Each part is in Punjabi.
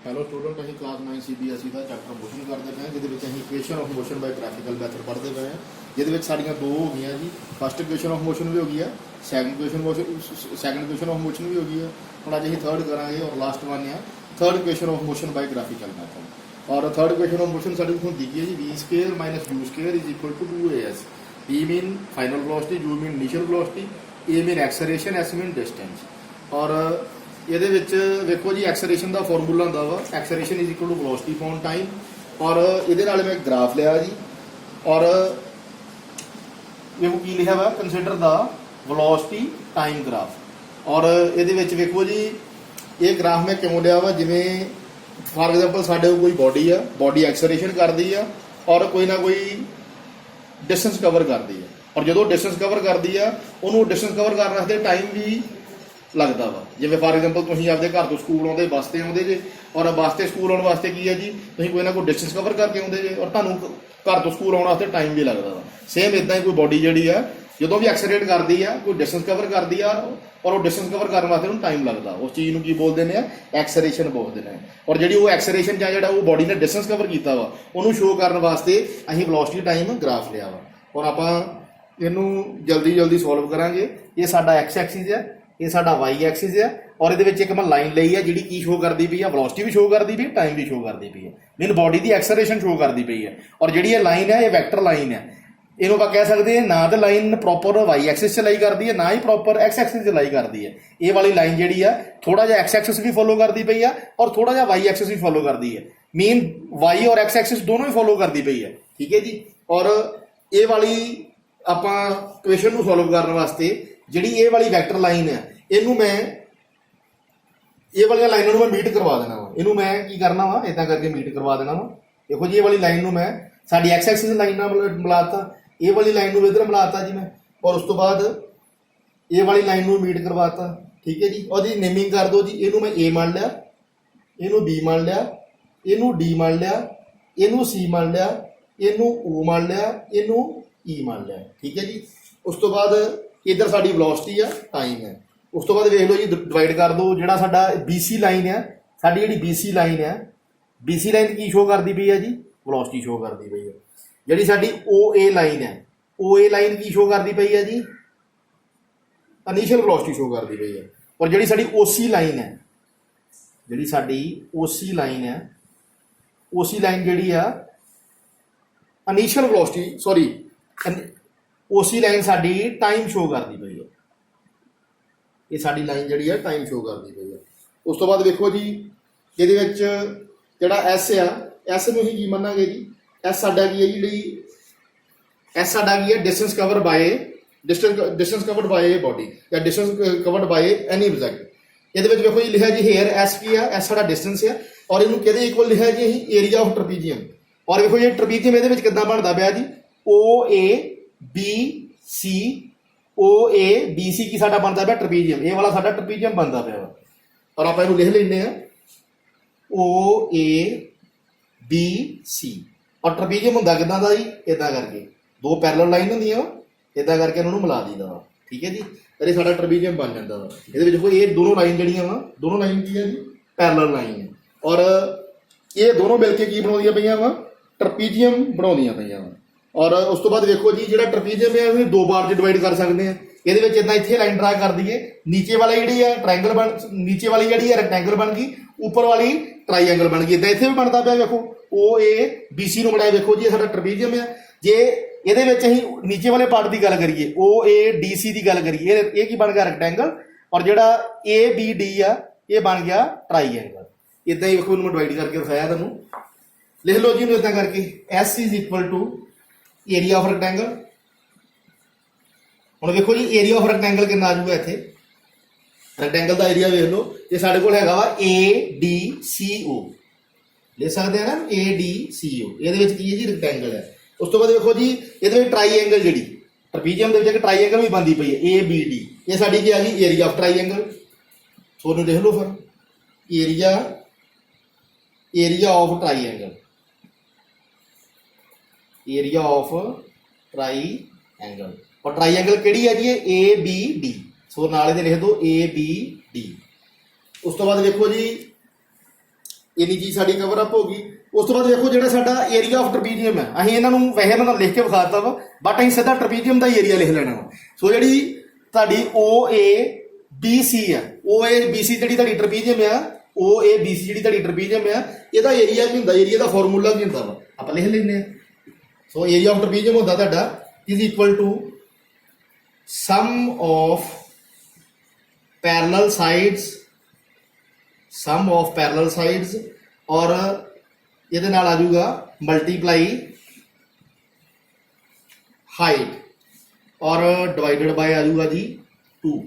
ਹੈਲੋ ਸਟੂਡੈਂਟ, ਅਸੀਂ ਕਲਾਸ 9 CBSE ਦਾ ਚੈਪਟਰ ਮੋਸ਼ਨ ਕਰਦੇ ਪਏ ਹਾਂ, ਜਿਹਦੇ ਵਿੱਚ ਅਸੀਂ equation of motion by graphical method ਪੜ੍ਹਦੇ ਪਏ ਹਾਂ। ਜਿਹਦੇ ਵਿੱਚ ਸਾਡੀਆਂ ਦੋ ਹੋ ਗਈਆਂ ਜੀ। ਫਸਟ ਇਕੁਏਸ਼ਨ ਆਫ ਮੋਸ਼ਨ ਵੀ ਹੋ ਗਈ ਹੈ, ਸੈਕੰਡ ਇਕੁਏਸ਼ਨ ਆਫ ਮੋਸ਼ਨ ਵੀ ਹੋ ਗਈ ਹੈ। ਹੁਣ ਅੱਜ ਅਸੀਂ ਥਰਡ ਕਰਾਂਗੇ ਔਰ ਲਾਸਟ ਵਨ ਆ third equation of motion by graphical method. ਔਰ ਥਰਡ ਇਕੁਏਸ਼ਨ ਆਫ ਮੋਸ਼ਨ ਸਾਡੀ ਹੁੰਦੀ ਕੀ ਹੈ ਜੀ, v square minus u square is equal to 2as। v mean final velocity, u mean initial velocity, a mean acceleration, s mean distance. ਔਰ ਇਹਦੇ ਵਿੱਚ ਵੇਖੋ ਜੀ, ਐਕਸਲਰੇਸ਼ਨ ਦਾ ਫਾਰਮੂਲਾ ਹੁੰਦਾ ਵਾ acceleration is equal to velocity upon time. ਔਰ ਇਹਦੇ ਨਾਲ ਮੈਂ ਗ੍ਰਾਫ ਲਿਆ ਜੀ, ਔਰ ਵੇਖੋ ਕੀ ਲਿਖਿਆ ਵਾ, ਕੰਸੀਡਰ ਦਾ ਵੈਲੋਸਿਟੀ ਟਾਈਮ ਗ੍ਰਾਫ। ਔਰ ਇਹਦੇ ਵਿੱਚ ਵੇਖੋ ਜੀ, ਇਹ ਗ੍ਰਾਫ ਮੈਂ ਕਿਉਂ ਲਿਆ ਵਾ, ਜਿਵੇਂ ਫਾਰ ਐਗਜ਼ਾਮਪਲ ਸਾਡੇ ਕੋਲ ਕੋਈ ਬੋਡੀ ਆ, ਬੋਡੀ ਐਕਸਲਰੇਸ਼ਨ ਕਰਦੀ ਆ ਔਰ ਕੋਈ ਨਾ ਕੋਈ ਡਿਸਟੈਂਸ ਕਵਰ ਕਰਦੀ ਆ। ਔਰ ਜਦੋਂ ਡਿਸਟੈਂਸ ਕਵਰ ਕਰਦੀ ਆ, ਉਹਨੂੰ ਡਿਸਟੈਂਸ ਕਵਰ ਕਰਨ ਵਾਸਤੇ ਟਾਈਮ ਵੀ ਲੱਗਦਾ ਵਾ। ਜਿਵੇਂ ਫਾਰ ਐਗਜ਼ਾਮਪਲ ਤੁਸੀਂ ਆਪਦੇ ਘਰ ਤੋਂ ਸਕੂਲ ਆਉਂਦੇ, ਬੱਸ 'ਤੇ ਆਉਂਦੇ ਜੇ, ਔਰ ਬੱਸ 'ਤੇ ਸਕੂਲ ਆਉਣ ਵਾਸਤੇ ਕੀ ਹੈ ਜੀ, ਤੁਸੀਂ ਕੋਈ ਨਾ ਕੋਈ ਡਿਸਟੈਂਸ ਕਵਰ ਕਰਕੇ ਆਉਂਦੇ ਜੇ, ਔਰ ਤੁਹਾਨੂੰ ਘਰ ਤੋਂ ਸਕੂਲ ਆਉਣ ਵਾਸਤੇ ਟਾਈਮ ਵੀ ਲੱਗਦਾ ਵਾ। ਸੇਮ ਇੱਦਾਂ ਹੀ ਕੋਈ ਬੋਡੀ ਜਿਹੜੀ ਆ, ਜਦੋਂ ਵੀ ਐਕਸਲਰੇਟ ਕਰਦੀ ਆ, ਕੋਈ ਡਿਸਟੈਂਸ ਕਵਰ ਕਰਦੀ ਆ, ਔਰ ਉਹ ਡਿਸਟੈਂਸ ਕਵਰ ਕਰਨ ਵਾਸਤੇ ਉਹਨੂੰ ਟਾਈਮ ਲੱਗਦਾ। ਉਸ ਚੀਜ਼ ਨੂੰ ਕੀ ਬੋਲਦੇ ਨੇ, ਐਕਸਲਰੇਸ਼ਨ ਬੋਲਦੇ ਨੇ। ਔਰ ਜਿਹੜੀ ਉਹ ਐਕਸਲਰੇਸ਼ਨ ਜਾਂ ਜਿਹੜਾ ਉਹ ਬੋਡੀ ਨੇ ਡਿਸਟੈਂਸ ਕਵਰ ਕੀਤਾ ਵਾ, ਉਹਨੂੰ ਸ਼ੋਅ ਕਰਨ ਵਾਸਤੇ ਅਸੀਂ ਵੈਲੋਸਿਟੀ ਟਾਈਮ ਗ੍ਰਾਫ ਲਿਆ ਵਾ। ਔਰ ਆਪਾਂ ਇਹਨੂੰ ਜਲਦੀ ਸੋਲਵ ਕਰਾਂਗੇ। ਇਹ ਸਾਡਾ ਐਕਸ ਐਕਸਿਸ ਹੈ, ਇਹ ਸਾਡਾ ਵਾਈ ਐਕਸਿਸ ਹੈ, ਔਰ ਇਹਦੇ ਵਿੱਚ ਇੱਕ ਮੈਂ ਲਾਈਨ ਲਈ ਹੈ ਜਿਹੜੀ ਕੀ ਸ਼ੋਅ ਕਰਦੀ ਪਈ ਆ, ਵੈਲੋਸਿਟੀ ਵੀ ਸ਼ੋਅ ਕਰਦੀ ਪਈ, ਟਾਈਮ ਵੀ ਸ਼ੋਅ ਕਰਦੀ ਪਈ ਹੈ, ਮੀਨ ਬੋਡੀ ਦੀ ਐਕਸਲਰੇਸ਼ਨ ਸ਼ੋਅ ਕਰਦੀ ਪਈ ਹੈ। ਔਰ ਜਿਹੜੀ ਇਹ ਲਾਈਨ ਹੈ, ਇਹ ਵੈਕਟਰ ਲਾਈਨ ਹੈ। ਇਹਨੂੰ ਆਪਾਂ ਕਹਿ ਸਕਦੇ ਹਾਂ, ਨਾ ਤਾਂ ਲਾਈਨ ਪ੍ਰੋਪਰ ਵਾਈ ਐਕਸਿਸ 'ਚ ਲਾਈ ਕਰਦੀ ਹੈ, ਨਾ ਹੀ ਪ੍ਰੋਪਰ ਐਕਸ ਐਕਸਿਸ 'ਚ ਲਾਈ ਕਰਦੀ ਹੈ। ਇਹ ਵਾਲੀ ਲਾਈਨ ਜਿਹੜੀ ਆ, ਥੋੜਾ ਜਿਹਾ ਐਕਸ ਐਕਸਿਸ ਵੀ ਫੋਲੋ ਕਰਦੀ ਪਈ ਆ, ਔਰ ਥੋੜਾ ਜਿਹਾ ਵਾਈ ਐਕਸਿਸ ਵੀ ਫੋਲੋ ਕਰਦੀ ਹੈ। ਮੀਨ ਵਾਈ ਔਰ ਐਕਸ ਐਕਸਿਸ ਦੋਨੋਂ ਹੀ ਫੋਲੋ ਕਰਦੀ ਪਈ ਹੈ, ਠੀਕ ਹੈ ਜੀ। ਔਰ ਇਹ ਵਾਲੀ ਆਪਾਂ ਇਕੁਏਸ਼ਨ ਨੂੰ ਸੋਲਵ ਕਰਨ ਵਾਸਤੇ ਜਿਹੜੀ ਇਹ ਵਾਲੀ ਵੈਕਟਰ ਲਾਈਨ ਹੈ, ਇਹਨੂੰ ਮੈਂ ਇਹ ਵਾਲੀਆਂ ਲਾਈਨਾਂ ਨੂੰ ਮੈਂ ਮੀਟ ਕਰਵਾ ਦੇਣਾ ਵਾ। ਇਹਨੂੰ ਮੈਂ ਕੀ ਕਰਨਾ ਵਾ, ਇਦਾਂ ਕਰਕੇ ਮੀਟ ਕਰਵਾ ਦੇਣਾ ਵਾ। ਦੇਖੋ ਜੀ, ਇਹ ਵਾਲੀ ਲਾਈਨ ਨੂੰ ਮੈਂ ਸਾਡੀ ਐਕਸ ਐਕਸਿਸ ਲਾਈਨ ਨਾਲ ਮਿਲਾਤਾ, ਇਹ ਵਾਲੀ ਲਾਈਨ ਨੂੰ ਇੱਧਰ ਮਿਲਾਤਾ ਜੀ ਮੈਂ, ਔਰ ਉਸ ਤੋਂ ਬਾਅਦ ਇਹ ਵਾਲੀ ਲਾਈਨ ਨੂੰ ਮੀਟ ਕਰਵਾਤਾ, ਠੀਕ ਹੈ ਜੀ। ਉਹਦੀ ਨੇਮਿੰਗ ਕਰ ਦਿਓ ਜੀ। ਇਹਨੂੰ ਮੈਂ A ਮੰਨ ਲਿਆ, ਇਹਨੂੰ B ਮੰਨ ਲਿਆ, ਇਹਨੂੰ D ਮੰਨ ਲਿਆ, ਇਹਨੂੰ C ਮੰਨ ਲਿਆ, ਇਹਨੂੰ O ਮੰਨ ਲਿਆ, ਇਹਨੂੰ E ਮੰਨ ਲਿਆ, ਠੀਕ ਹੈ ਜੀ। ਉਸ ਤੋਂ ਬਾਅਦ ਇੱਧਰ ਸਾਡੀ ਵੈਲੋਸਿਟੀ ਆ, ਟਾਈਮ ਹੈ। ਉਸ ਤੋਂ ਬਾਅਦ ਵੇਖ ਲਓ ਜੀ, ਡਿਵਾਈਡ ਕਰ ਦਿਓ। ਜਿਹੜਾ ਸਾਡਾ BC ਲਾਈਨ ਹੈ, ਸਾਡੀ ਜਿਹੜੀ BC ਲਾਈਨ ਹੈ, BC ਲਾਈਨ ਕੀ ਸ਼ੋਅ ਕਰਦੀ ਪਈ ਹੈ ਜੀ, ਵੈਲੋਸਿਟੀ ਸ਼ੋਅ ਕਰਦੀ ਪਈ ਹੈ। ਜਿਹੜੀ ਸਾਡੀ OA ਲਾਈਨ ਹੈ, OA ਲਾਈਨ ਕੀ ਸ਼ੋਅ ਕਰਦੀ ਪਈ ਹੈ ਜੀ, ਇਨੀਸ਼ੀਅਲ ਵੈਲੋਸਿਟੀ ਸ਼ੋਅ ਕਰਦੀ ਪਈ ਹੈ। ਔਰ ਜਿਹੜੀ ਸਾਡੀ OC ਲਾਈਨ ਹੈ, ਜਿਹੜੀ ਸਾਡੀ OC ਲਾਈਨ ਹੈ, OC ਲਾਈਨ ਜਿਹੜੀ ਆ initial velocity, sorry OC line ਸਾਡੀ ਟਾਈਮ ਸ਼ੋਅ ਕਰਦੀ ਪਈ ਹੈ। ਇਹ ਸਾਡੀ ਲਾਈਨ ਜਿਹੜੀ ਆ ਟਾਈਮ ਸ਼ੋਅ ਕਰਦੀ ਪਈ ਹੈ। ਉਸ ਤੋਂ ਬਾਅਦ ਵੇਖੋ ਜੀ, ਇਹਦੇ ਵਿੱਚ ਜਿਹੜਾ S ਆ, S ਨੂੰ ਹੀ ਕੀ ਮੰਨਾਂਗੇ ਜੀ, S ਸਾਡਾ ਕੀ ਹੈ ਜੀ, ਜਿਹੜੀ S ਸਾਡਾ ਕੀ ਹੈ, distance cover by distance covered by body ਜਾਂ distance covered by any object. ਇਹਦੇ ਵਿੱਚ ਵੇਖੋ ਜੀ, ਲਿਖਿਆ ਜੀ ਹੇਅਰ S ਕੀ ਆ, S ਸਾਡਾ ਡਿਸਟੈਂਸ ਆ, ਔਰ ਇਹਨੂੰ ਕਿਹਦੇ ਇਕੁਅਲ ਲਿਖਿਆ ਜੀ ਅਸੀਂ, ਏਰੀਆ ਆਫ ਟਰਪੀਜ਼ੀਅਮ। ਔਰ ਵੇਖੋ ਜੀ, ਟਰਪੀਜ਼ੀਅਮ ਇਹਦੇ ਵਿੱਚ ਕਿੱਦਾਂ ਬਣਦਾ ਪਿਆ ਜੀ, OABC ਕੀ ਸਾਡਾ ਬਣਦਾ ਪਿਆ ਟਰਪੀਜ਼ੀਅਮ। ਇਹ ਵਾਲਾ ਸਾਡਾ ਟਰਪੀਜ਼ੀਅਮ ਬਣਦਾ ਪਿਆ ਵਾ। ਔਰ ਆਪਾਂ ਇਹਨੂੰ ਲਿਖ ਲੈਂਦੇ ਆ OABC। ਔਰ ਟਰਪੀਜ਼ੀਅਮ ਹੁੰਦਾ ਕਿੱਦਾਂ ਦਾ ਜੀ, ਇਦਾਂ ਕਰਕੇ ਦੋ ਪੈਰਲਲ ਲਾਈਨ ਹੁੰਦੀਆਂ ਵਾ, ਇਦਾਂ ਕਰਕੇ ਇਹਨਾਂ ਨੂੰ ਮਿਲਾ ਦਿੰਦਾ ਵਾ, ਠੀਕ ਹੈ ਜੀ। ਫਿਰ ਇਹ ਸਾਡਾ ਟਰਪੀਜ਼ੀਅਮ ਬਣ ਜਾਂਦਾ ਵਾ। ਇਹਦੇ ਵਿੱਚ ਕੋਈ ਇਹ ਦੋਨੋਂ ਲਾਈਨ ਜਿਹੜੀਆਂ ਵਾ, ਦੋਨੋਂ ਲਾਈਨ ਕੀ ਹੈ ਜੀ, ਪੈਰਲਲ ਲਾਈਨ ਹੈ। ਔਰ ਇਹ ਦੋਨੋਂ ਮਿਲ ਕੇ ਕੀ ਬਣਾਉਂਦੀਆਂ ਪਈਆਂ ਵਾ, ਟਰਪੀਜ਼ੀਅਮ ਬਣਾਉਂਦੀਆਂ ਪਈਆਂ ਵਾ। ਔਰ ਉਸ ਤੋਂ ਬਾਅਦ ਵੇਖੋ ਜੀ, ਜਿਹੜਾ ਟਰਪੀਜ਼ੀਅਮ ਹੈ ਉਹ ਦੋ ਪਾਰਟ 'ਚ ਡਿਵਾਈਡ ਕਰ ਸਕਦੇ ਆ। ਇਹਦੇ ਵਿੱਚ ਇਦਾਂ ਇੱਥੇ ਲਾਈਨ ਡਰਾ ਕਰ ਦਈਏ, ਨੀਚੇ ਵਾਲੀ ਜਿਹੜੀ ਹੈ ਟ੍ਰਾਇੰਗਲ ਨੀਚੇ ਵਾਲੀ ਜਿਹੜੀ ਹੈ ਰੈਕਟੈਂਗਲ ਬਣ ਗਈ, ਉੱਪਰ ਵਾਲੀ ਟ੍ਰਾਈਐਂਗਲ ਬਣ ਗਈ। ਇਦਾਂ ਇੱਥੇ ਵੀ ਬਣਦਾ ਪਿਆ, ਵੇਖੋ OABC ਨੂੰ ਬਣਾਇਆ। ਵੇਖੋ ਜੀ, ਇਹ ਸਾਡਾ ਟਰਪੀਜ਼ੀਅਮ ਹੈ। ਜੇ ਇਹਦੇ ਵਿੱਚ ਅਸੀਂ ਨੀਚੇ ਵਾਲੇ ਪਾਰਟ ਦੀ ਗੱਲ ਕਰੀਏ, OADC ਦੀ ਗੱਲ ਕਰੀਏ, ਇਹ ਕੀ ਬਣ ਗਿਆ, ਰੈਕਟੈਂਗਲ। ਔਰ ਜਿਹੜਾ ABD ਆ, ਇਹ ਬਣ ਗਿਆ ਟ੍ਰਾਈਐਂਗਲ। ਇਦਾਂ ਹੀ ਵੇਖੋ, ਇਹਨੂੰ ਮੈਂ ਡਿਵਾਈਡ ਕਰਕੇ ਦਿਖਾਇਆ ਤੁਹਾਨੂੰ। ਲਿਖ ਲਓ ਜੀ ਇਹਨੂੰ ਇਦਾਂ ਕਰਕੇ, S is equal to area of rectangle. ਹੁਣ ਵੇਖੋ ਜੀ, ਏਰੀਆ ਆਫ ਰੈਕਟੈਂਗਲ ਕਿੰਨਾ ਆ ਜਾਊਗਾ ਇੱਥੇ, ਰੈਕਟੈਂਗਲ ਦਾ ਏਰੀਆ ਵੇਖ ਲਓ। ਜੇ ਸਾਡੇ ਕੋਲ ਹੈਗਾ ਵਾ ADCO, ਲੈ ਸਕਦੇ ਆ ਨਾ, ADCO। ਇਹਦੇ ਵਿੱਚ ਕੀ ਹੈ ਜੀ, ਰੈਕਟੈਂਗਲ ਹੈ। ਉਸ ਤੋਂ ਬਾਅਦ ਵੇਖੋ ਜੀ, ਇਹਦੇ ਵਿੱਚ ਟ੍ਰਾਈਐਂਗਲ, ਜਿਹੜੀ ਟਰਪੀਜ਼ੀਅਮ ਦੇ ਵਿੱਚ ਇੱਕ ਟ੍ਰਾਈਐਂਗਲ ਵੀ ਬਣਦੀ ਪਈ ਹੈ, ABD। ਇਹ ਸਾਡੀ ਕੀ ਆ ਗਈ, ਏਰੀਆ ਆਫ ਟ੍ਰਾਈਐਂਗਲ। ਸੋ ਉਹਨੂੰ ਦੇਖ ਲਓ ਫਿਰ, area of triangle, area of triangle. ਔਰ ਟ੍ਰਾਈਐਂਗਲ ਕਿਹੜੀ ਹੈ ਜੀ, ਇਹ ABD। ਸੋ ਨਾਲ ਇਹਦੇ ਲਿਖ ਦਿਓ ABD। ਉਸ ਤੋਂ ਬਾਅਦ ਵੇਖੋ ਜੀ, ਇੰਨੀ ਚੀਜ਼ ਸਾਡੀ ਕਵਰ ਅਪ ਹੋ ਗਈ। ਉਸ ਤੋਂ ਬਾਅਦ ਵੇਖੋ ਜਿਹੜਾ ਸਾਡਾ ਏਰੀਆ ਆਫ ਟਰਪੀਜ਼ੀਅਮ ਹੈ, ਅਸੀਂ ਇਹਨਾਂ ਨੂੰ ਵੈਸੇ ਇਹਨਾਂ ਦਾ ਲਿਖ ਕੇ ਵਿਖਾਤਾ ਵਾ, ਬਟ ਅਸੀਂ ਸਿੱਧਾ ਟਰਪੀਜ਼ੀਅਮ ਦਾ ਹੀ ਏਰੀਆ ਲਿਖ ਲੈਣਾ ਵਾ। ਸੋ ਜਿਹੜੀ ਤੁਹਾਡੀ OABC ਆ, OABC ਜਿਹੜੀ ਤੁਹਾਡੀ ਟਰਪੀਜ਼ੀਅਮ ਆ, OABC ਜਿਹੜੀ ਤੁਹਾਡੀ ਟਰਪੀਜ਼ੀਅਮ ਆ, ਇਹਦਾ ਏਰੀਆ ਕੀ ਹੁੰਦਾ, ਏਰੀਆ ਦਾ ਫਾਰਮੂਲਾ ਕੀ ਹੁੰਦਾ ਵਾ, ਆਪਾਂ ਲਿਖ ਲੈਂਦੇ ਹਾਂ। ਸੋ ਏਰੀਆ ਆਫ ਟਰਪੀਜ਼ੀਅਮ ਹੁੰਦਾ ਤੁਹਾਡਾ is equal to sum of parallel sides ਔਰ ਇਹਦੇ ਨਾਲ ਆ ਜਾਊਗਾ ਮਲਟੀਪਲਾਈ ਹਾਈਟ ਔਰ ਡਿਵਾਈਡਡ ਬਾय ਆ ਜਾਊਗਾ ਜੀ 2।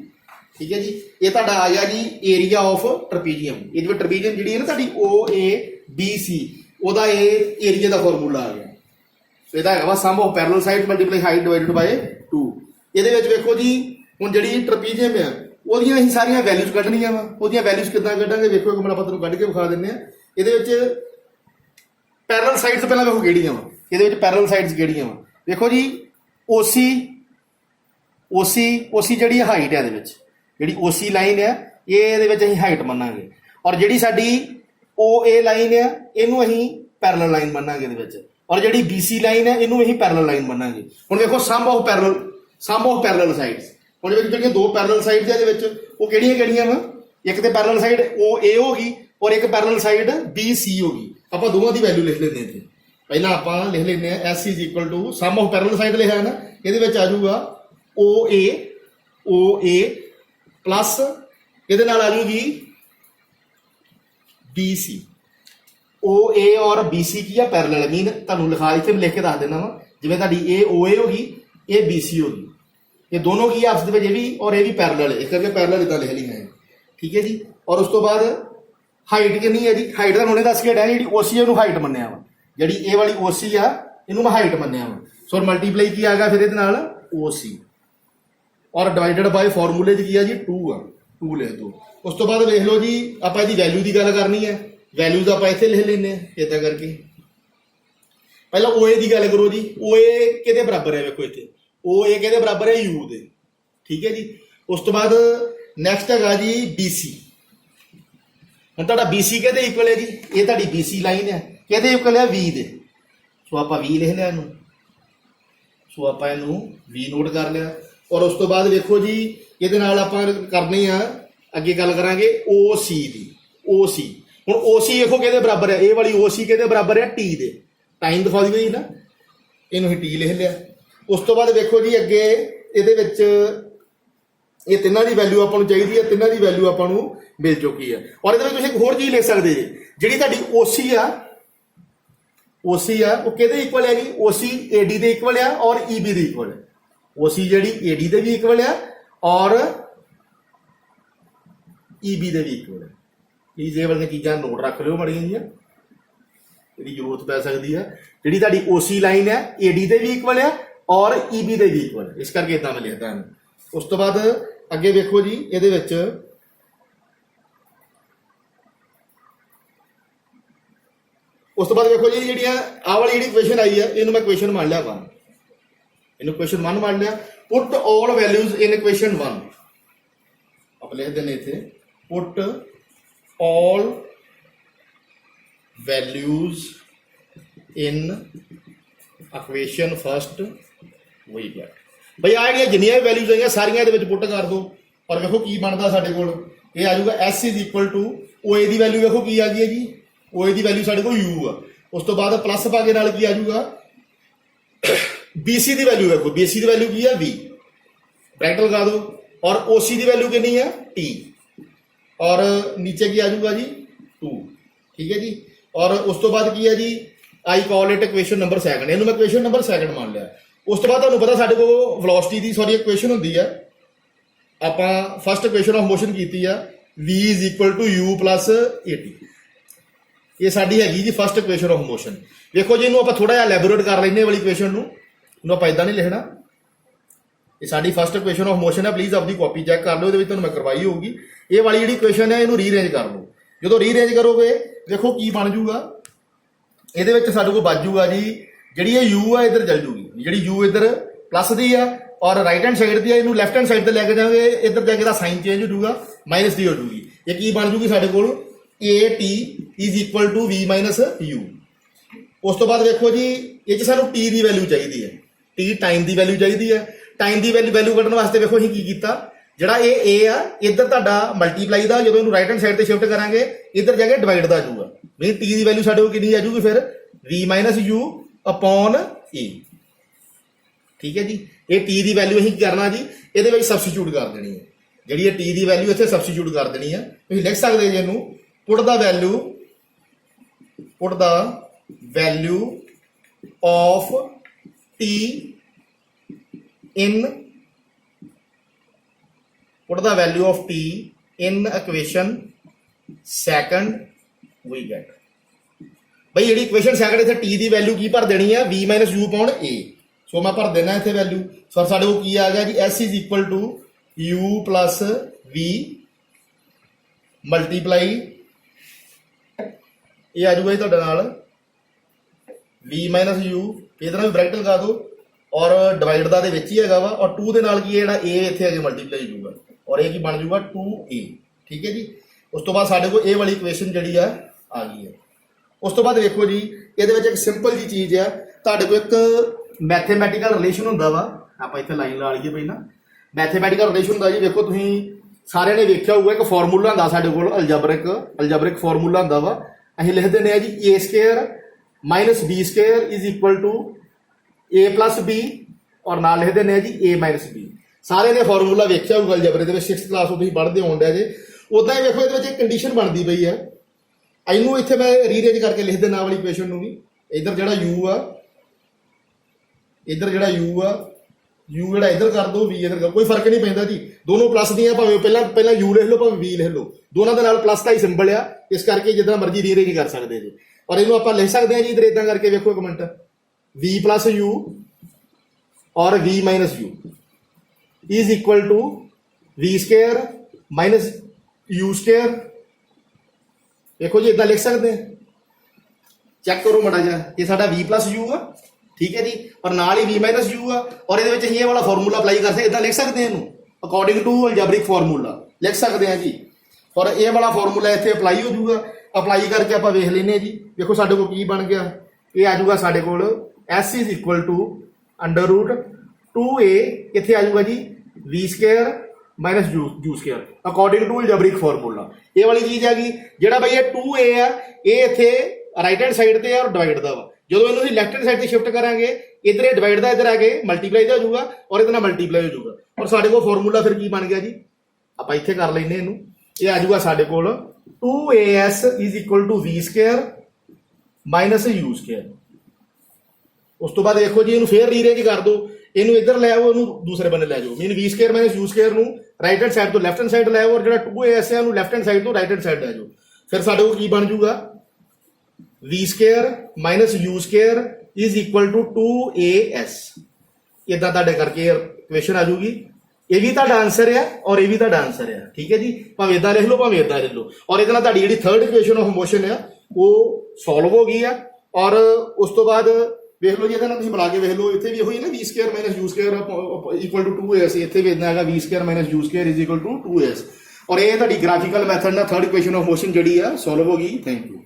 ਠੀਕ ਹੈ ਜੀ, ਇਹ ਤੁਹਾਡਾ ਆ ਗਿਆ ਜੀ ਏਰੀਆ ਆਫ ਟਰਪੀਜ਼ੀਅਮ। ਇਹਦੇ ਵਿੱਚ ਟਰਪੀਜ਼ੀਅਮ ਜਿਹੜੀ ਹੈ ਨਾ ਤੁਹਾਡੀ OABC, ਉਹਦਾ ਇਹ ਏਰੀਆ ਦਾ ਫਾਰਮੂਲਾ ਆ ਗਿਆ। ਸੋ ਇਹਦਾ ਹੈਗਾ ਵਾ sum of parallel sides multiply height divided by 2। ਇਹਦੇ ਵਿੱਚ ਵੇਖੋ ਜੀ ਹੁਣ ਜਿਹੜੀ ਟਰਪੀਜ਼ੀਅਮ ਆ ਉਹਦੀਆਂ ਅਸੀਂ ਸਾਰੀਆਂ ਵੈਲਿਊਜ਼ ਕੱਢਣੀਆਂ ਵਾ। ਉਹਦੀਆਂ ਵੈਲਿਊਜ਼ ਕਿੱਦਾਂ ਕੱਢਾਂਗੇ, ਵੇਖੋ ਇੱਕ ਮਿੰਟ ਆਪਾਂ ਤੁਹਾਨੂੰ ਕੱਢ ਕੇ ਵਿਖਾ ਦਿੰਦੇ ਆ। ਇਹਦੇ ਵਿੱਚ ਪੈਰਲਲ ਸਾਈਡਸ ਪਹਿਲਾਂ ਵੇਖੋ ਕਿਹੜੀਆਂ ਵਾ, ਇਹਦੇ ਵਿੱਚ ਪੈਰਲਲ ਸਾਈਡਸ ਕਿਹੜੀਆਂ ਵਾ, ਵੇਖੋ ਜੀ OC ਜਿਹੜੀ ਹਾਈਟ ਹੈ, ਇਹਦੇ ਵਿੱਚ ਜਿਹੜੀ OC ਲਾਈਨ ਆ ਇਹਦੇ ਵਿੱਚ ਅਸੀਂ ਹਾਈਟ ਮੰਨਾਂਗੇ, ਔਰ ਜਿਹੜੀ ਸਾਡੀ OA ਲਾਈਨ ਆ ਇਹਨੂੰ ਅਸੀਂ ਪੈਰਲਲ ਲਾਈਨ ਮੰਨਾਂਗੇ ਇਹਦੇ ਵਿੱਚ, ਔਰ ਜਿਹੜੀ BC ਲਾਈਨ ਹੈ ਇਹਨੂੰ ਅਸੀਂ ਪੈਰਲਲ ਲਾਈਨ ਮੰਨਾਂਗੇ। ਹੁਣ ਵੇਖੋ ਸਮ ਆਫ ਪੈਰਲਲ ਸਾਈਡਸ, ਉਹਦੇ ਵਿੱਚ ਜਿਹੜੀਆਂ ਦੋ ਪੈਰਲਲ ਸਾਈਡਸ ਇਹਦੇ ਵਿੱਚ ਉਹ ਕਿਹੜੀਆਂ ਵਾ, ਇੱਕ ਤੇ ਪੈਰਲਲ ਸਾਈਡ OA ਹੋ ਗਈ ਔਰ ਇੱਕ ਪੈਰਲਲ ਸਾਈਡ BC ਹੋ ਗਈ। ਆਪਾਂ ਦੋਵਾਂ ਦੀ ਵੈਲਿਊ ਲਿਖ ਲੈਂਦੇ ਇੱਥੇ। ਪਹਿਲਾਂ ਆਪਾਂ ਲਿਖ ਲੈਂਦੇ ਆ S is equal to sum of parallel side ਲਿਖਿਆ ਨਾ, ਇਹਦੇ ਵਿੱਚ ਆ ਜਾਊਗਾ OA ਪਲੱਸ ਇਹਦੇ ਨਾਲ ਆ ਜਾਊਗੀ BC। OA ਔਰ BC ਕੀ ਆ, ਪੈਰਲਲ। ਮੀਨ ਤੁਹਾਨੂੰ ਲਿਖਾ ਇੱਥੇ ਲਿਖ ਕੇ ਦੱਸ ਦੇਣਾ ਵਾ, ਜਿਵੇਂ ਤੁਹਾਡੀ ਇਹ OA ਹੋ ਗਈ, ਇਹ BC ਹੋ ਗਈ, ਇਹ ਦੋਨੋਂ ਕੀ ਆਪਸ ਦੇ ਵਿੱਚ, ਇਹ ਵੀ ਔਰ ਇਹ ਵੀ ਪੈਰਲਲ ਹੈ, ਇਸ ਕਰਕੇ ਪੈਰਲਲ ਇਦਾਂ ਲਿਖ ਲਈ ਮੈਂ। ਠੀਕ ਹੈ ਜੀ, ਔਰ ਉਸ ਤੋਂ ਬਾਅਦ ਹਾਈਟ ਕਿੰਨੀ ਹੈ ਜੀ, ਹਾਈਟ ਦਾ ਹੁਣੇ ਦੱਸ ਕੇ ਹਟਿਆ। ਜਿਹੜੀ OC ਉਹਨੂੰ ਹਾਈਟ ਮੰਨਿਆ ਵਾ, ਜਿਹੜੀ ਇਹ ਵਾਲੀ OC ਆ ਇਹਨੂੰ ਮੈਂ ਹਾਈਟ ਮੰਨਿਆ ਵਾ। ਸੋ ਮਲਟੀਪਲਾਈ ਕੀ ਆ ਗਿਆ ਫਿਰ ਇਹਦੇ ਨਾਲ OC ਔਰ ਡਿਵਾਈਡਡ ਬਾय ਫਾਰਮੂਲੇ 'ਚ ਕੀ ਆ ਜੀ 2 ਆ, 2 ਲਿਖ ਦਿਓ। ਉਸ ਤੋਂ ਬਾਅਦ ਵੇਖ ਲਓ ਜੀ ਆਪਾਂ ਇਹਦੀ ਵੈਲਿਊ ਦੀ ਗੱਲ ਕਰਨੀ ਹੈ, ਵੈਲਿਊਜ਼ ਆਪਾਂ ਇੱਥੇ ਲਿਖ ਲੈਂਦੇ ਹਾਂ ਇਦਾਂ ਕਰਕੇ। ਪਹਿਲਾਂ OA ਦੀ ਗੱਲ ਕਰੋ ਜੀ, OA ਕਿਹਦੇ ਬਰਾਬਰ ਹੈ, ਵੇਖੋ ਇੱਥੇ OA ਕਿਹਦੇ ਬਰਾਬਰ ਹੈ, U ਦੇ। ਠੀਕ ਹੈ ਜੀ, ਉਸ ਤੋਂ ਬਾਅਦ ਨੈਕਸਟ ਹੈਗਾ ਜੀ BC। ਹੁਣ ਤੁਹਾਡਾ BC ਕਿਹਦੇ ਇਕੁਅਲ ਹੈ ਜੀ, ਇਹ ਤੁਹਾਡੀ BC ਲਾਈਨ ਹੈ, ਕਿਹਦੇ ਇਕੁਅਲ ਹੈ, V ਦੇ। ਸੋ ਆਪਾਂ V ਲਿਖ ਲਿਆ ਇਹਨੂੰ, ਸੋ ਆਪਾਂ ਇਹਨੂੰ V ਨੋਟ ਕਰ ਲਿਆ। ਔਰ ਉਸ ਤੋਂ ਬਾਅਦ ਵੇਖੋ ਜੀ ਇਹਦੇ ਨਾਲ ਆਪਾਂ ਕਰਨੀ ਆ ਅੱਗੇ ਗੱਲ ਕਰਾਂਗੇ OC ਦੀ। OC ਹੁਣ OC ਵੇਖੋ ਕਿਹਦੇ ਬਰਾਬਰ ਹੈ, ਇਹ ਵਾਲੀ OC ਕਿਹਦੇ ਬਰਾਬਰ ਹੈ, T ਦੇ। ਟਾਈਮ ਦਿਖਾ ਦੀ ਗਈ ਨਾ, ਇਹਨੂੰ ਹੀ T ਲਿਖ ਲਿਆ। ਉਸ ਤੋਂ ਬਾਅਦ ਵੇਖੋ ਜੀ ਅੱਗੇ ਇਹਦੇ ਵਿੱਚ ਇਹ ਤਿੰਨਾਂ ਦੀ ਵੈਲਿਊ ਆਪਾਂ ਨੂੰ ਚਾਹੀਦੀ ਹੈ, ਤਿੰਨਾਂ ਦੀ ਵੈਲਿਊ ਆਪਾਂ ਨੂੰ ਮਿਲ ਚੁੱਕੀ ਹੈ। ਔਰ ਇਹਦੇ ਵਿੱਚ ਤੁਸੀਂ ਇੱਕ ਹੋਰ ਚੀਜ਼ ਲਿਖ ਸਕਦੇ ਜੀ, ਜਿਹੜੀ ਤੁਹਾਡੀ OC ਆ ਉਹ ਕਿਹਦੇ ਇਕੁਅਲ ਹੈ ਜੀ, OC AD ਦੇ ਇਕੁਅਲ ਆ ਔਰ EB ਦੇ ਇਕੁਅਲ ਹੈ। OC ਜਿਹੜੀ AD ਦੇ ਵੀ ਇਕੁਅਲ ਆ ਔਰ EB ਦੇ ਵੀ ਇਕੁਅਲ ਹੈ। ਪਲੀਜ਼ ਇਹ ਵਾਲੀਆਂ ਚੀਜ਼ਾਂ ਨੋਟ ਰੱਖ ਲਿਓ ਮਾੜੀਆਂ ਜਿਹੀਆਂ, ਇਹਦੀ ਜ਼ਰੂਰਤ ਪੈ ਸਕਦੀ ਹੈ। ਜਿਹੜੀ ਤੁਹਾਡੀ OC ਲਾਈਨ ਹੈ AD ਦੇ ਵੀ ਇਕੁਅਲ ਆ ਔਰ EB ਦੇ ਵੀ ਇਕੁਅਲ, ਇਸ ਕਰਕੇ ਇਦਾਂ ਮੈਂ ਲਿਖਦਾ ਹਾਂ। ਉਸ ਤੋਂ ਬਾਅਦ ਅੱਗੇ ਵੇਖੋ ਜੀ ਇਹਦੇ ਵਿੱਚ ਉਸ ਤੋਂ ਬਾਅਦ ਵੇਖੋ ਜੀ ਜਿਹੜੀਆਂ ਆਹ ਵਾਲੀ ਜਿਹੜੀ ਕੁਐਸਚਨ ਆਈ ਹੈ ਇਹਨੂੰ ਮੈਂ ਕੁਐਸਚਨ ਮੰਨ ਲਿਆ ਵਾ, ਇਹਨੂੰ ਕੁਐਸਚਨ 1 ਮੰਨ ਲਿਆ। ਪੁੱਟ ਆਲ ਵੈਲਿਊਜ਼ ਇਨ ਕੁਐਸਚਨ 1। ਆਪਾਂ ਲਿਖ ਦਿੰਦੇ ਇੱਥੇ ਪੁੱਟ ਆਲ ਵੈਲਿਊਜ਼ ਇਨ ਇਕੁਏਸ਼ਨ ਫਸਟ ਵਹੀ ਗਿਆ ਬਈ। ਆ ਜਿਹੜੀਆਂ ਜਿੰਨੀਆਂ ਵੈਲਿਊਜ਼ ਆਈਆਂ ਸਾਰੀਆਂ ਇਹਦੇ ਵਿੱਚ ਪੁੱਟ ਕਰ ਦਿਓ ਔਰ ਵੇਖੋ ਕੀ ਬਣਦਾ ਸਾਡੇ ਕੋਲ। ਇਹ ਆ ਜਾਊਗਾ S is equal to OA ਦੀ ਵੈਲਿਊ ਵੇਖੋ ਕੀ ਆ ਗਈ ਹੈ ਜੀ, OA ਦੀ ਵੈਲਿਊ ਸਾਡੇ ਕੋਲ U ਆ। ਉਸ ਤੋਂ ਬਾਅਦ ਪਲੱਸ ਪਾ ਕੇ ਨਾਲ ਕੀ ਆ ਜਾਊਗਾ BC ਦੀ ਵੈਲਿਊ ਵੇਖੋ, BC ਦੀ ਵੈਲਿਊ ਕੀ ਆ V, ਬ੍ਰੈਕਟ ਲਗਾ ਦਿਓ। ਔਰ OC ਦੀ ਵੈਲਿਊ ਕਿੰਨੀ ਆ T ਔਰ ਨੀਚੇ ਕੀ ਆ ਜਾਊਗਾ ਜੀ 2। ਠੀਕ ਹੈ ਜੀ, ਔਰ ਉਸ ਤੋਂ ਬਾਅਦ ਕੀ ਹੈ ਜੀ I call it equation number 2, ਇਹਨੂੰ ਮੈਂ ਇਕੁਏਸ਼ਨ ਨੰਬਰ 2 ਮੰਨ ਲਿਆ। ਉਸ ਤੋਂ ਬਾਅਦ ਤੁਹਾਨੂੰ ਪਤਾ ਸਾਡੇ ਕੋਲ ਵੈਲੋਸਿਟੀ ਦੀ ਇਕੁਏਸ਼ਨ ਹੁੰਦੀ ਆ, ਆਪਾਂ ਫਸਟ ਇਕੁਏਸ਼ਨ ਆਫ ਮੋਸ਼ਨ ਕੀਤੀ ਆ V is equal to U plus AT। ਇਹ ਸਾਡੀ ਹੈਗੀ ਜੀ ਫਸਟ ਇਕੁਏਸ਼ਨ ਆਫ ਮੋਸ਼ਨ। ਵੇਖੋ ਜੀ ਇਹਨੂੰ ਆਪਾਂ ਥੋੜਾ ਜਿਹਾ ਐਲੈਬੋਰੇਟ ਕਰ ਲੈਂਦੇ ਵਾਲੀ ਇਕੁਏਸ਼ਨ ਨੂੰ, ਇਹਨੂੰ ਆਪਾਂ ਇਦਾਂ ਨਹੀਂ ਲਿਖਣਾ। ਇਹ ਸਾਡੀ ਫਸਟ ਇਕੁਏਸ਼ਨ ਆਫ ਮੋਸ਼ਨ ਹੈ, ਪਲੀਜ਼ ਆਪਦੀ ਕਾਪੀ ਚੈੱਕ ਕਰ ਲਓ, ਇਹਦੇ ਵਿੱਚ ਤੁਹਾਨੂੰ ਮੈਂ ਕਰਵਾਈ ਹੋਊਗੀ। ਇਹ ਵਾਲੀ ਜਿਹੜੀ ਇਕੁਏਸ਼ਨ ਹੈ ਇਹਨੂੰ ਰੀਅਰੇਂਜ ਕਰ ਲਓ। ਜਦੋਂ ਰੀਅਰੇਂਜ ਕਰੋਗੇ ਦੇਖੋ ਕੀ ਬਣ ਜੂਗਾ, ਇਹਦੇ ਵਿੱਚ ਸਾਡੇ ਕੋਲ ਬਚ ਜੂਗਾ ਜੀ ਜਿਹੜੀ ਇਹ U ਆ ਇੱਧਰ ਚੱਲ ਜੂਗੀ, ਜਿਹੜੀ U ਇੱਧਰ ਪਲੱਸ ਦੀ ਆ ਔਰ ਰਾਈਟ ਹੈਂਡ ਸਾਈਡ ਦੀ ਆ, ਇਹਨੂੰ ਲੈਫਟ ਹੈਂਡ ਸਾਈਡ ਤੇ ਲੈ ਕੇ ਜਾਵਾਂਗੇ, ਇੱਧਰ ਜਾ ਕੇ ਦਾ ਸਾਈਨ ਚੇਂਜ ਹੋ ਜੂਗਾ, ਮਾਈਨਸ ਦੀ ਹੋ ਜੂਗੀ। ਇਹ ਕੀ ਬਣ ਜੂਗੀ ਸਾਡੇ ਕੋਲ a t is equal to v minus u. उस तो बाद देखो जी ये सानू टी की वैल्यू चाहिए है, टी टाइम की वैल्यू चाहिए है। टाइम की वैल्यू कढ़ने वास्ते देखो असीं की कीता, जिहड़ा ये ए आ इधर तुहाडा मल्टीप्लाई दा, जो राइट हैंड साइड ते शिफ्ट करांगे इधर जाके डिवाइड दा आजूगा। मीन टी की वैल्यू साडे कोल कितनी आ जाऊगी फिर वी माइनस यू अपॉन ए। ठीक है जी, ये टी की वैल्यू असीं करना जी ये सबस्टिट्यूट कर देनी है, जी टी की वैल्यू इत्थे सबस्टिट्यूट कर देनी है। तुसीं लिख सकते जी इहनूं put the value of t in put the value of t in equation second we get भाई जी इक्वेशन सैकंड इतने टी की वैल्यू की भर देनी है v माइनस यू अपॉन ए। सो मैं भर देना इतने वैल्यू। सो साढ़े को की आ गया जी s is equal to u plus v multiply ये आ जाऊगा जी तुहाडे नाल v माइनस यू, इधर भी ब्रैकेट लगा दो और डिवाइड का ही है वा, और 2 के नाल की है ए इतने आगे मल्टीप्लाई होगा और ये की बन जाऊगा 2a। ठीक है जी, उस तो बाद साढ़े को ए वाली इक्वेशन जी आ गई है। उस तो बाद देखो जी ये एक सिंपल जी चीज़ है, तुहाडे को एक मैथेमैटिकल रिलेशन होंदा वा, आपां इत्थे लाइन ला लईए पहला। मैथेमैटिकल रिलेशन होंदा जी, देखो तुसीं सारिਆਂ ने वेख्या होगा एक फॉर्मूला होंदा साडे कोल अलजबरिक फॉर्मूला होंदा वा। असीं लिख दिंदे आ जी a square minus b square is equal to a plus b और नाल लिख दिंदे आ जी ए माइनस बी। सारे ने फॉर्मूला वेख्या होगा अलजबरे के 6th क्लास तुसीं पढ़दे होण डे जे। उदां ही देखो ये कंडीशन बनती पई है, इनू इत्थे मैं रीअरेंज करके लिख देना वाली इक्वेशन नूं भी। इधर जिहड़ा यू आ, इधर जिहड़ा यू आ, यू जिहड़ा इधर कर दो वी इधर कर, कोई फर्क नहीं पैंदा जी, दोनों प्लस दी भावें पहला यू लिख लो भावें वी लिख लो, दोनों के नाल प्लस का ही सिंबल आ, इस करके जितना मर्जी रीअरेंज कर सकते जी। और इनू आपां लिख सकते हैं जी इधर इदां करके, वेखो एक मिनट, वी प्लस यू और v minus u is equal to v square minus u square. देखो जी इदां लिख सकते हैं, चेक करो माड़ा जा, ये साडा वी प्लस यू आ, ठीक है जी, और नाल ही वी माइनस यू आ, और ये वाला फॉर्मूला अप्लाई कर सकते, इदां लिख सकते हैं इनू अकॉर्डिंग टू अलजबरिक फॉर्मूला लिख सकते हैं जी। और ये वाला फॉर्मूला इत्थे अप्लाई हो जाऊगा, अप्लाई करके आप वेख लेने जी। देखो साडे को की बन गया, ये आ जाऊगा साडे कोल s is equal to under root 2a, इत्थे आ जाऊगा जी v square minus u square according to algebraic formula. ये वाली चीज हैगी, जिहड़ा भाई ये 2a आ, ये इत्थे राइट हैंड साइड ते और डिवाइड दा वा, जो इनू लैफ्ट हैंड साइड ते शिफ्ट करांगे इधर डिवाइड दा इधर आके मल्टीप्लाई दा हो जाऊगा और इधर मल्टीप्लाई हो जाऊगा। और साडे कोल फॉर्मूला फिर की बन गया जी, आपां इत्थे कर लैने इनू, ये आ जाऊगा साडे कोल 2as is equal to v square minus u square. उस तो बाद देखो जी इनू फिर रीअरेंज कर दो, इनू इधर ले आओ, दूसरे बने ले जाओ, mean v square minus u square नू राइट हैंड साइड तो लैफ्ट हैंड साइड ले आओ, और जो 2as है लैफ्ट हैंड साइड तो राइट हैंड साइड ले जाओ। फिर साडे को की बन जाऊगा v square minus u square is equal to 2as। इदां तुहाडे करके इक्वेशन आ जाऊगी, ये भी तुहाडा आंसर है और ये भी तुहाडा आंसर है। ठीक है जी, भावें इदां लिख लो भावें इदां लिख लो, और इहदे नाल तुहाडी जिहड़ी थर्ड इक्वेशन ऑफ मोशन है वो सॉल्व हो गई है। और उस तो बाद वेख लो जी, इहदे नाल तुसीं मिला के वेख लो, इत्थे भी होई ना v square minus u square equal to 2as, इत्थे भी इदां हैगा v square minus u square is equal to 2as। और ये तुहाडी ग्राफिकल मैथड नाल थर्ड इक्वेशन ऑफ मोशन जिहड़ी है सॉल्व हो गई। Thank you.